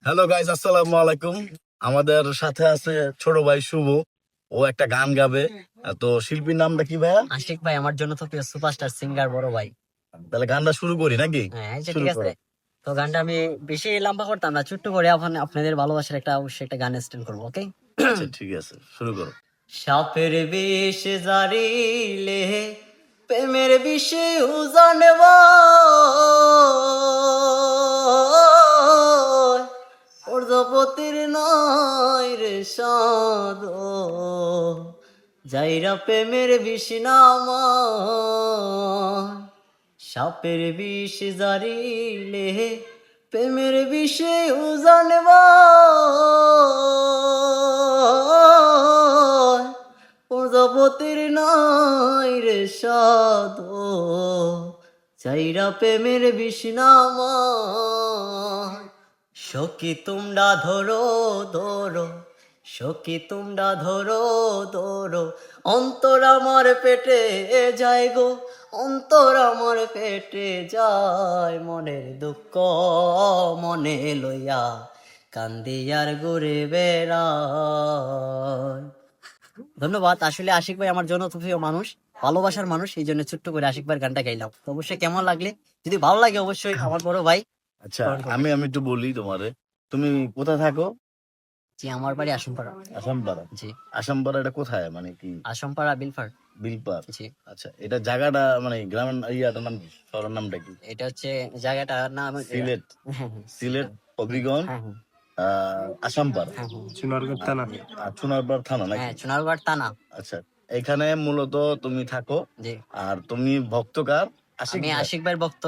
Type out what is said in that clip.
Hello guys, আসসালামু আলাইকুম। আমাদের সাথে আছে ছোট ভাই শুভ। ও একটা গান গাবে। তো শিল্পীর নামটা কি ভাইয়া? আশিক ভাই আমার জন্য তো প্রিয় সুপারস্টার সিঙ্গার বড় ভাই। তাহলে গানটা শুরু করি নাকি? হ্যাঁ এই যে শুরু ঠিক করো। আছে। তো গানটা আমি বেশি লম্বা করতাম না, ছোট্ট করে আপনাদের ভালোবাসার একটা অবশ্যই একটা গান স্টার্ট করবো, ওকে? আচ্ছা ঠিক আছে, শুরু করো। সাপের বিষ জারিলে প্রেমের বিষে জানব, প্রজাপতির নয় রে সাদ, যাইরা প্রেমের বিষ নামা, সাপের বিষ জারিলে প্রেমের বিষে জানব, প্রজাপতির নাই রে সাধ, চাইরা প্রেমের বিষ নামা, সখী তোমরা ধরো ধরো, সখী তোমরা ধরো ধরো, অন্তর আমার পেটে যায় গো, অন্তর আমার পেটে যায়, মনের দুঃখ মনে লইয়া কান্দি আর ঘুরে বেড়ায়। ধন্যবাদ। আসলে আশিক ভাই আমার জন্য তো প্রিয় মানুষ, ভালোবাসার মানুষ, এই জন্য ছোট্ট করে আশিক ভাইয়ের গানটা গাইলাম। তো অবশ্যই কেমন লাগলে, যদি ভালো লাগে অবশ্যই আমার বড় ভাই। আচ্ছা, আমি আমি একটু বলি তোমারে। তুমি কোথায় থাকো? জি, আমার বাড়ি আসমপাড়া। আসামপাড়া। জি, আসামপাড়া এটা কোথায়, মানে কি? আসমপাড়া বিলফার। বিলপার। জি, আচ্ছা, এটা জায়গাটা মানে গ্রামের ইয়াটার নাম কি, শহরের নামটা কি? এটা হচ্ছে জায়গাটার নাম। সিলেট। হ্যাঁ, হ্যাঁ, সিলেট হবিগঞ্জ, হ্যাঁ, হ্যাঁ, আসামপাড়া হ্যাঁ, হ্যাঁ, চুনারগড় থানা। আর চুনারপাড় থানা নাকি? হ্যাঁ, সোনারগড় থানা। আচ্ছা, এখানে মূলত তুমি থাকো। জি, আর তুমি ভক্তকার আশিক আমি ভাই? আশিক ভাইয়ের ভক্ত।